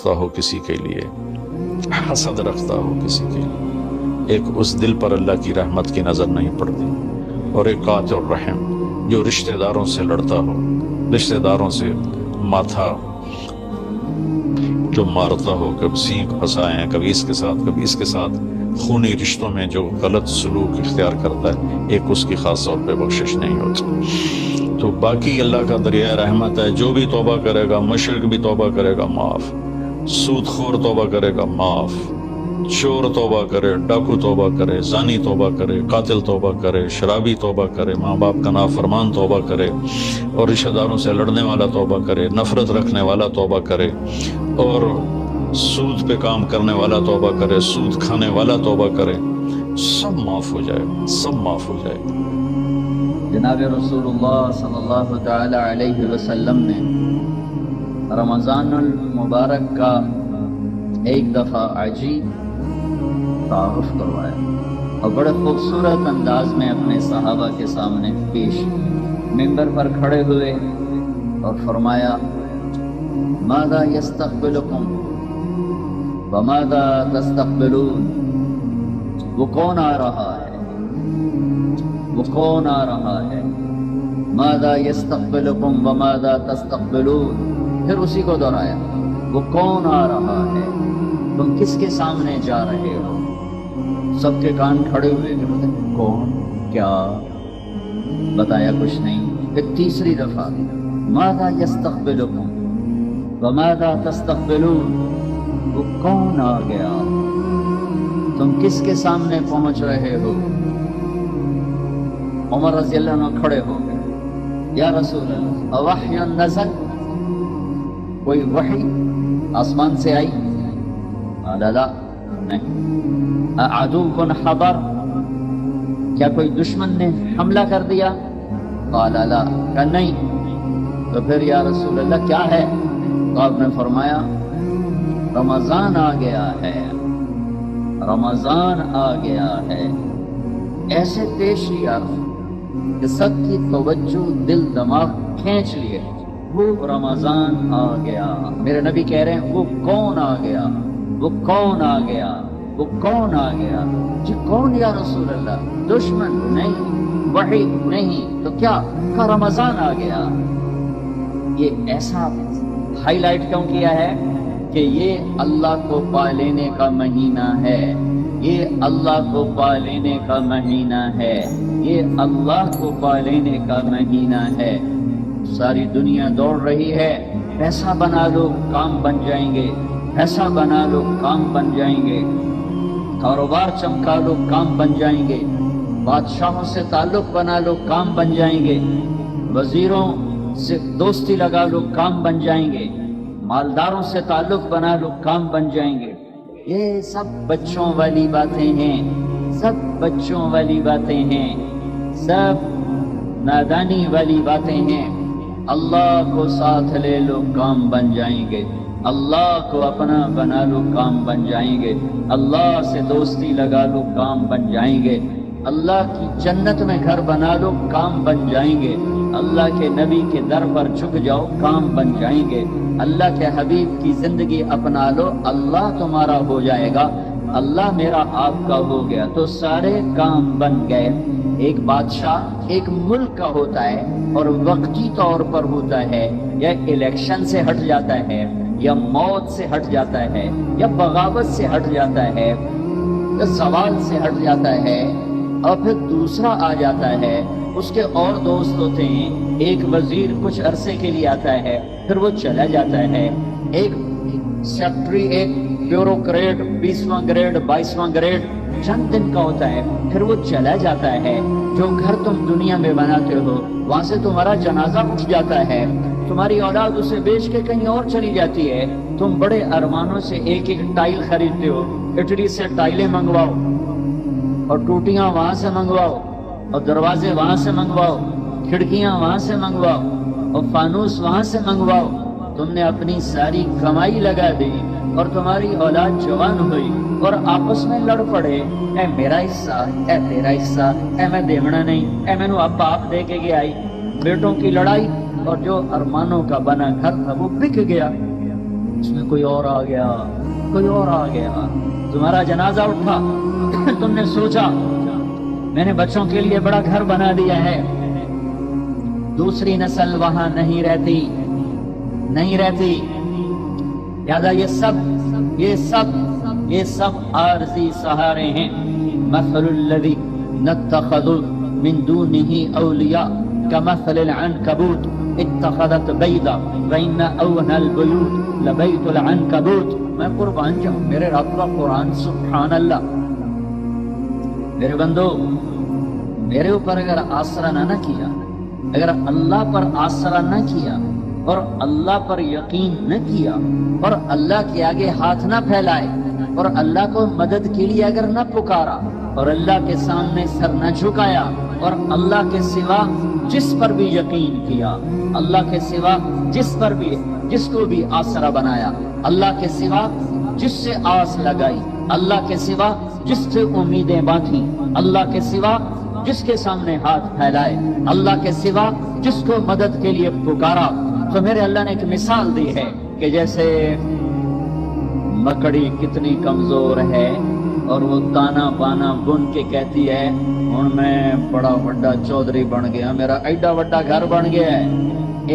رکھتا ہو کسی کے لیے، حسد رکھتا ہو کسی کے لیے، ایک اس دل پر اللہ کی رحمت کی نظر نہیں پڑتی، اور ایک قاطع الرحم جو رشتہ داروں سے لڑتا ہو، رشتہ داروں سے ماتھا جو مارتا ہو، کبھی سینگ پھنسائیں، کبھی اس کے ساتھ کبھی اس کے ساتھ، خونی رشتوں میں جو غلط سلوک اختیار کرتا ہے، ایک اس کی خاص طور پہ بخشش نہیں ہوتی۔ تو باقی اللہ کا دریائے رحمت ہے، جو بھی توبہ کرے گا، مشرک بھی توبہ کرے گا معاف، سود خور توبہ کرے گا معاف، چور توبہ کرے، ڈاکو توبہ کرے، زانی توبہ کرے، قاتل توبہ کرے، شرابی توبہ کرے، ماں باپ کا نافرمان توبہ کرے، اور رشتہ داروں سے لڑنے والا توبہ کرے، نفرت رکھنے والا توبہ کرے، اور سود پہ کام کرنے والا توبہ کرے، سود کھانے والا توبہ کرے، سب معاف ہو جائے گا، سب معاف ہو جائے گا۔ جناب رسول اللہ صلی اللہ تعالی علیہ وسلم نے رمضان المبارک کا ایک دفعہ عجیب تعارف کروایا اور بڑے خوبصورت انداز میں اپنے صحابہ کے سامنے پیش، منبر پر کھڑے ہوئے اور فرمایا ماذا یستقبلکم وماذا تستقبلون، وہ کون آ رہا ہے، وہ کون آ رہا ہے، ماذا یستقبلکم وماذا تستقبلون، پھر اسی کو دہرایا، وہ کون آ رہا ہے، تم کس کے سامنے جا رہے ہو؟ سب کے کان کھڑے ہوئے کہ کون، کیا، بتایا کچھ نہیں۔ پھر تیسری دفعہ ماذا یستقبلکم وماذا تستقبلون، وہ کون آ گیا، تم کس کے سامنے پہنچ رہے ہو؟ عمر رضی اللہ عنہ کھڑے ہو گئے، یا رسول اللہ اوحی نزل، کوئی وحی آسمان سے آئی؟ قال لا، نہیں۔ اعدو حضر، کیا کوئی دشمن نے حملہ کر دیا؟ قال لا، کہ نہیں۔ تو پھر یا رسول اللہ کیا ہے؟ تو آپ نے فرمایا رمضان آ گیا ہے، رمضان آ گیا ہے۔ ایسے پیش کیا کہ سب کی توجہ دل دماغ کھینچ لیے، وہ رمضان آ گیا۔ میرے نبی کہہ رہے ہیں وہ کون آ گیا، وہ کون آ گیا، وہ کون آ گیا؟ جی کون یا رسول اللہ؟ دشمن نہیں، وحی نہیں، تو کیا؟ کہ رمضان آ گیا۔ یہ ایسا ہائی لائٹ کیوں کیا ہے کہ یہ اللہ کو پا لینے کا مہینہ ہے، یہ اللہ کو پا لینے کا مہینہ ہے، یہ اللہ کو پا لینے کا مہینہ ہے۔ ساری دنیا دوڑ رہی ہے، پیسہ بنا لو کام بن جائیں گے، پیسہ بنا لو کام بن جائیں گے، کاروبار چمکا لو کام بن جائیں گے، بادشاہوں سے تعلق بنا لو کام بن جائیں گے، وزیروں سے دوستی لگا لو کام بن جائیں گے، مالداروں سے تعلق بنا لو کام بن جائیں گے۔ یہ سب بچوں والی باتیں ہیں، سب بچوں والی باتیں ہیں، سب نادانی والی باتیں ہیں۔ اللہ کو ساتھ لے لو کام بن جائیں گے، اللہ کو اپنا بنا لو کام بن جائیں گے، اللہ سے دوستی لگا لو کام بن جائیں گے، اللہ کی جنت میں گھر بنا لو کام بن جائیں گے، اللہ کے نبی کے در پر جھک جاؤ کام بن جائیں گے، اللہ کے حبیب کی زندگی اپنا لو اللہ تمہارا ہو جائے گا، اللہ میرا آپ کا ہو گیا تو سارے کام بن گئے۔ ایک بادشاہ ایک ملک کا ہوتا ہے اور وقتی طور پر ہوتا ہے، یا الیکشن سے ہٹ جاتا ہے، یا موت سے ہٹ جاتا ہے، یا بغاوت سے ہٹ جاتا ہے، یا زوال سے ہٹ جاتا ہے، اور پھر دوسرا آ جاتا ہے، اس کے اور دوست ہوتے ہیں، ایک وزیر کچھ عرصے کے لیے آتا ہے پھر وہ چلا جاتا ہے، ایک سیکٹری، ایک بیوروکریٹ 20واں گریڈ 22واں گریڈ چند دن کا ہوتا ہے پھر وہ چلا جاتا ہے۔ جو گھر تم دنیا میں بناتے ہو وہاں سے تمہارا جنازہ اٹھ جاتا ہے، تمہاری اولاد اسے بیچ کے کہیں اور چلی جاتی ہے، تم بڑے ارمانوں سے ایک ایک ٹائل خریدتے ہو، اٹلی سے ٹائلیں منگواؤ اور ٹوٹیاں وہاں سے منگواؤ اور دروازے وہاں سے منگواؤ، کھڑکیاں وہاں سے منگواؤ اور فانوس وہاں سے منگواؤ، تم نے اپنی ساری کمائی لگا دی اور تمہاری اولاد جوان ہوئی اور آپس میں لڑ پڑے، اے میرا حصہ، اے تیرا حصہ، اے میں دیونا نہیں، اے میں نو ابا آپ دے کے گیا بیٹوں کی لڑائی، اور جو ارمانوں کا بنا گھر تھا وہ بک گیا۔ اس میں کوئی اور آ گیا، کوئی اور آ گیا، تمہارا جنازہ اٹھا، تم نے سوچا میں نے بچوں کے لیے بڑا گھر بنا دیا ہے، دوسری نسل وہاں نہیں رہتی، نہیں رہتی۔ لہذا یہ سب عارضی سہارے ہیں۔ مثل الذین اتخذوا من دونه اولیاء کمثل العنکبوت اتخذت بیتا وان اوہن البیوت لبیت العنکبوت۔ میں قربان جاؤں میرے رب کا قرآن، سبحان اللہ۔ میرے بندو، میرے اوپر اگر آسرا نہ کیا، اگر اللہ پر آسرا نہ کیا اور اللہ پر یقین نہ کیا اور اللہ کے آگے ہاتھ نہ پھیلائے اور اللہ کو مدد کے لیے اگر نہ پکارا اور اللہ کے سامنے سر نہ جھکایا اور اللہ کے سوا جس پر بھی یقین کیا، اللہ کے سوا جس کو بھی آسرا بنایا، اللہ کے سوا جس سے آس لگائی، اللہ کے سوا جس سے امیدیں باندھی، اللہ کے سوا جس کے سامنے ہاتھ پھیلائے، اللہ کے سوا جس کو مدد کے لیے پکارا، تو میرے اللہ نے ایک مثال دی ہے کہ جیسے مکڑی کتنی کمزور ہے اور وہ تانا بانا بن کے کہتی ہے ہن میں بڑا وڈا چودھری بن گیا، میرا ایڈا وڈا گھر بن گیا ہے۔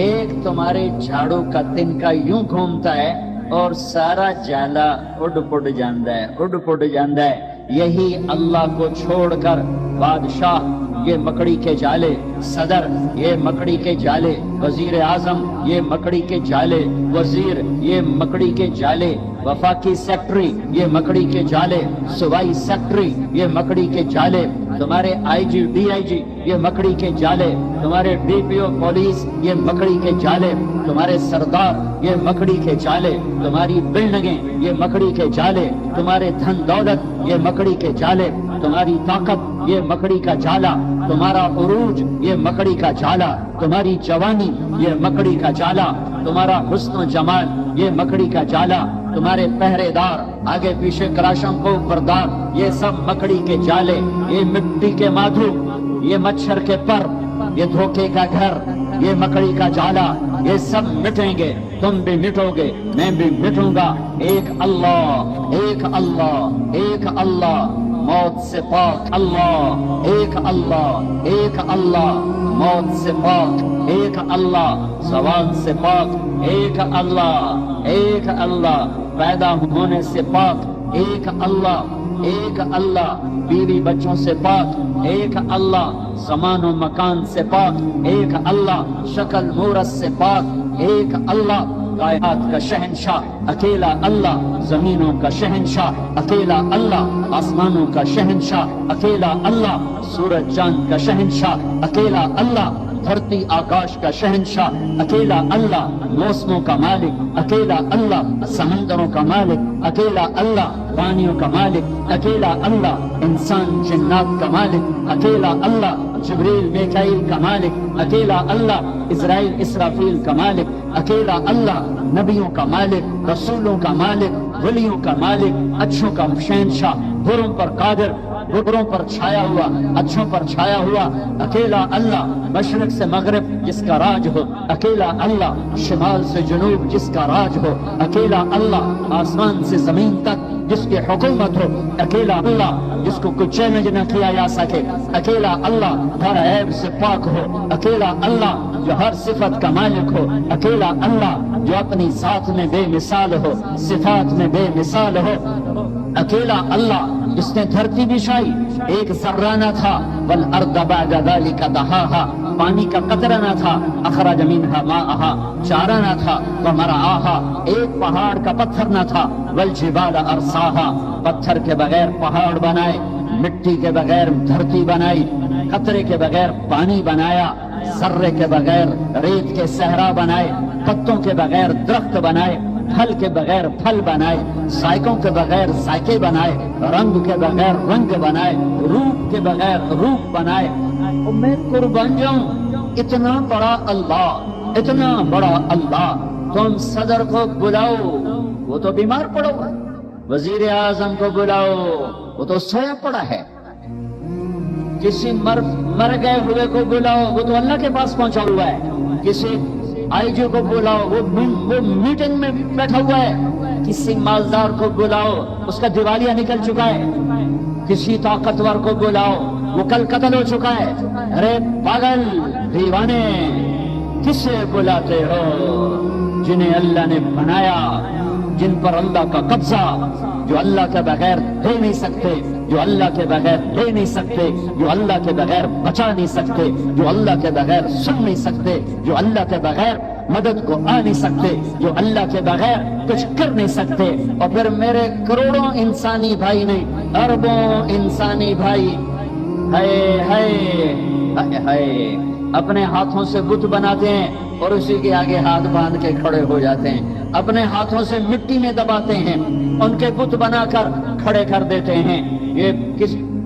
ایک تمہارے جھاڑو کا تنکا یوں گھومتا ہے اور سارا جالا اڈ پڈ جاندا ہے۔ یہی اللہ کو چھوڑ کر بادشاہ یہ مکڑی کے جالے، صدر یہ مکڑی کے جالے، وزیر اعظم یہ مکڑی کے جالے، وزیر یہ مکڑی کے جالے، وفاقی سیکٹری یہ مکڑی کے جالے، صوبائی سیکٹری یہ مکڑی کے جالے، تمہارے آئی جی ڈی آئی جی یہ مکڑی کے جالے، تمہارے ڈی پی او پولیس یہ مکڑی کے جالے، تمہارے سردار یہ مکڑی کے جالے، تمہاری بلڈنگیں یہ مکڑی کے جالے، تمہارے دھن دولت یہ مکڑی کے جالے، تمہاری طاقت یہ مکڑی کا جالا، تمہارا عروج یہ مکڑی کا جالا، تمہاری جوانی یہ مکڑی کا جالا، تمہارا حسن و جمال یہ مکڑی کا جالا، تمہارے پہرے دار آگے پیچھے کراشوں کو پردار یہ سب مکڑی کے جالے، یہ مٹی کے مادھو، یہ مچھر کے پر، یہ دھوکے کا گھر، یہ مکڑی کا جالا، یہ سب مٹیں گے، تم بھی مٹو گے، میں بھی مٹوں گا۔ ایک اللہ، ایک اللہ، ایک اللہ، موت سے پاک اللہ، ایک اللہ، ایک اللہ، موت سے پاک ایک اللہ، زوال سے پاک ایک اللہ، ایک اللہ، پیدا ہونے سے پاک ایک اللہ، ایک اللہ، بیوی بچوں سے پاک ایک اللہ، زمان و مکان سے پاک ایک اللہ، شکل مورت سے پاک ایک اللہ، کائنات کا شہنشاہ اکیلا اللہ، زمینوں کا شہنشاہ اکیلا اللہ، آسمانوں کا شہنشاہ اکیلا اللہ، سورج چاند کا شہنشاہ اکیلا اللہ، دھرتی آکاش کا شہنشاہ اکیلا اللہ، موسموں کا مالک اکیلا اللہ، سمندروں کا مالک اکیلا اللہ، پانیوں کا مالک اکیلا اللہ، انسان جنات کا مالک اکیلا اللہ، جبریل میکائیل کا مالک اکیلا اللہ، اسرائیل اسرافیل کا مالک اکیلا اللہ، نبیوں کا مالک، رسولوں کا مالک، ولیوں کا مالک، اچھوں کا شہنشاہ، بروں پر قادر، بروں پر چھایا ہوا، اچھوں پر چھایا ہوا اکیلا اللہ، مشرق سے مغرب جس کا راج ہو اکیلا اللہ، شمال سے جنوب جس کا راج ہو اکیلا اللہ، آسمان سے زمین تک جس کی حکومت ہو اکیلا اللہ، جس کو کوئی چیلنج نہ کیا جا سکے اکیلا اللہ، ہر عیب سے پاک ہو اکیلا اللہ، جو ہر صفت کا مالک ہو اکیلا اللہ، جو اپنی ذات میں بے مثال ہو، صفات میں بے مثال ہو اکیلا اللہ، جس نے دھرتی بچھائی ایک ذرہ نہ تھا، والارض بعد ذلك دحاها، پانی کا قطرہ نہ تھا، اخرج منها ماءها، چارہ نہ تھا، ومرعاها، ایک پہاڑ کا پتھر نہ تھا، والجبال ارساها، پتھر کے بغیر پہاڑ بنائے، مٹی کے بغیر دھرتی بنائی، قطرے کے بغیر پانی بنایا، ذرے کے بغیر ریت کے صحرا بنائے، پتوں کے بغیر درخت بنائے، پھل کے بغیر پھل بنائے، ذائقوں کے بغیر ذائقے بنائے، رنگ کے بغیر رنگ بنائے، روپ کے بغیر روپ بنائے، اور میں قربان جاؤں اتنا بڑا اللہ، اتنا بڑا اللہ، تم صدر کو بلاؤ وہ تو بیمار پڑا ہوا، وزیر اعظم کو بلاؤ وہ تو سویا پڑا ہے، کسی مر گئے ہوئے کو بلاؤ وہ تو اللہ کے پاس پہنچا ہوا ہے، کسی آئی جی کو بلاؤ، وہ میٹنگ میں بیٹھا ہوا ہے، کسی مالدار کو بلاؤ، اس کا دیوالیہ نکل چکا ہے، کسی طاقتور کو بلاؤ، وہ کل قتل ہو چکا ہے۔ ارے پاگل دیوانے، کسے بلاتے ہو؟ جنہیں اللہ نے بنایا، جن پر اللہ کا قبضہ، جو اللہ کے بغیر دے نہیں سکتے، جو اللہ کے بغیر لے نہیں سکتے، جو اللہ کے بغیر بچا نہیں سکتے، جو اللہ کے بغیر سن نہیں سکتے، جو اللہ کے بغیر مدد کو آ نہیں سکتے، جو اللہ کے بغیر کچھ کر نہیں سکتے۔ اور پھر میرے کروڑوں انسانی بھائی نہیں، اربوں انسانی بھائی، ہائے اپنے ہاتھوں سے بت بناتے ہیں اور اسی کے آگے ہاتھ باندھ کے کھڑے ہو جاتے ہیں، اپنے ہاتھوں سے مٹی میں دباتے ہیں، ان کے بت بنا کر کھڑے کر دیتے ہیں۔ یہ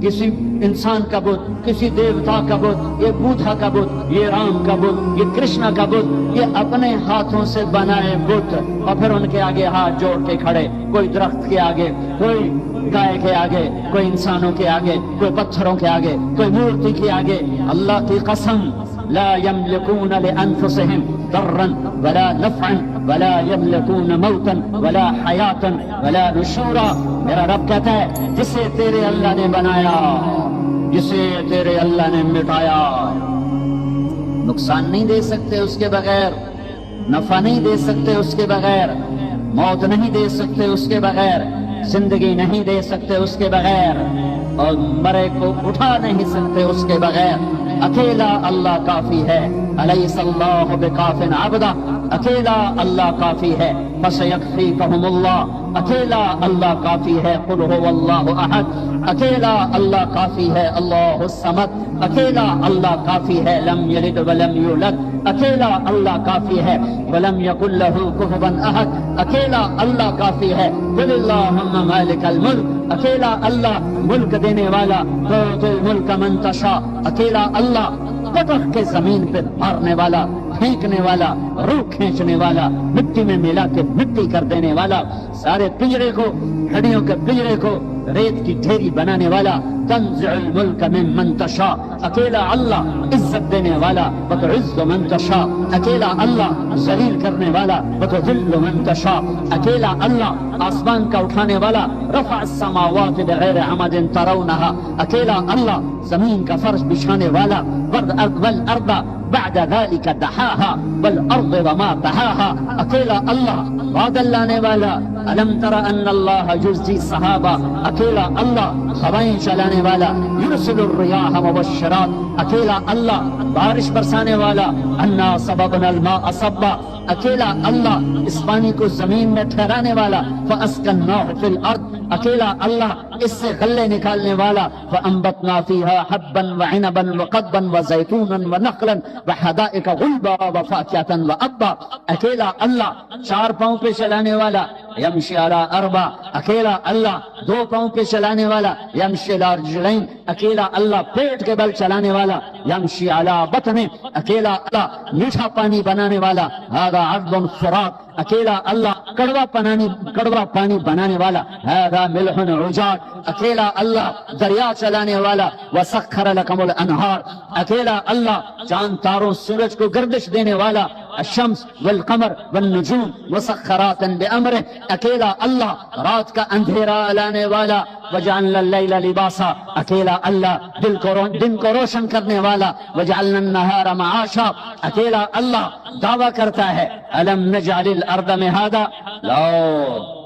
کسی انسان کا بت، کسی دیوتا کا بت، یہ بودھا کا بت، یہ رام کا بت، یہ کرشنا کا بت، یہ اپنے ہاتھوں سے بنائے بت، اور پھر ان کے آگے ہاتھ جوڑ کے کھڑے، کوئی درخت کے آگے، کوئی گائے کے آگے، کوئی انسانوں کے آگے، کوئی پتھروں کے آگے، کوئی مورتی کے آگے۔ اللہ کی قسم، لا يملكون لأنفسهم ضرا ولا نفعا ولا يملكون موتا ولا حیاتا ولا نشورا۔ میرا رب کہتا ہے جسے تیرے اللہ نے بنایا، جسے تیرے اللہ نے مٹایا، نقصان نہیں دے سکتے اس کے بغیر، نفع نہیں دے سکتے اس کے بغیر، موت نہیں دے سکتے اس کے بغیر، زندگی نہیں دے سکتے اس کے بغیر، اور مرے کو اٹھا نہیں سکتے اس کے بغیر۔ اکیلا اللہ کافی ہے، الیس اللہ بکاف عبدہ، اکیلا اللہ کافی ہے، فسیکفیکہم اللہ، اکیلا اللہ کافی ہے، قل هو اللہ احد، اکیلا اللہ کافی ہے، اللہ الصمد، اکیلا اللہ کافی ہے، لم یلد ولم یولد، اکیلا اللہ کافی ہے، ولم یکن لہ کفوا احد، اکیلا اللہ کافی ہے، قل اللہم مالک الملک، اکیلا اللہ ملک دینے والا، تؤتی الملک من تشاء، اکیلا اللہ پٹخ کے زمین پہ مارنے والا، پھینکنے والا، روح کھینچنے والا، مٹی میں ملا کے مٹی کر دینے والا، سارے پنجرے کو، ہڈیوں کے پنجرے کو ریت کی ڈھیری بنانے والا، تنزع الملک ممن تشاء، اکیلا اللہ عزت دینے والا، وتعز من تشاء، اکیلا اللہ ذلیل کرنے والا، وتذل من تشاء، اکیلا اللہ آسمان کا اٹھانے والا، رفع السماوات بغیر عمد ترونها، اکیلا اللہ زمین کا فرش بچھانے والا، والارض بعد ذلك دحاها والارض وما طحاها، اکیلا اللہ بادل لانے والا، الم تر ان اللہ یزجی السحابہ، اکیلا اللہ ہوائیں چلانے والا، یرسل الریاح مبشرات، اکیلا اللہ بارش برسانے والا، انا صببنا الماء صبا، اکیلا اللہ اس پانی کو زمین میں ٹھہرانے والا، فاسکناہ فی الارض، اکیلا اللہ اس سے غلے نکالنے والا، فانبتنا فیہا حبا وعنبا وقضبا وزیتونا ونخلا وحدائق غلبا وفاکہتا وابا، اکیلا اللہ چار پاؤں پہ چلانے والا، یمشی علی اربع، اکیلا اللہ دو پاؤں پہ چلانے والا، یمشی علی رجلین، اکیلا اللہ پیٹ کے بل چلانے والا، یمشی علی بطن، اکیلا اللہ میٹھا پانی بنانے والا، ھذا عذب فرات، اکیلا اللہ کڑوا پانی بنانے والا، ھذا ملح عجاج، اکیلا اللہ دریا چلانے والا، وسخر لکم الانہار، اکیلا اللہ چاند تاروں سورج کو گردش دینے والا، الشمس والقمر والنجوم مسخرات بامرہ، اکیلا اللہ رات کا اندھیرا لانے والا، وجعلنا اللیل لباسا، اکیلا اللہ دن کو روشن کرنے والا، وجعلنا النہار معاشا، اکیلا اللہ دعویٰ کرتا ہے الم نجعل الارض مہادا، لاؤ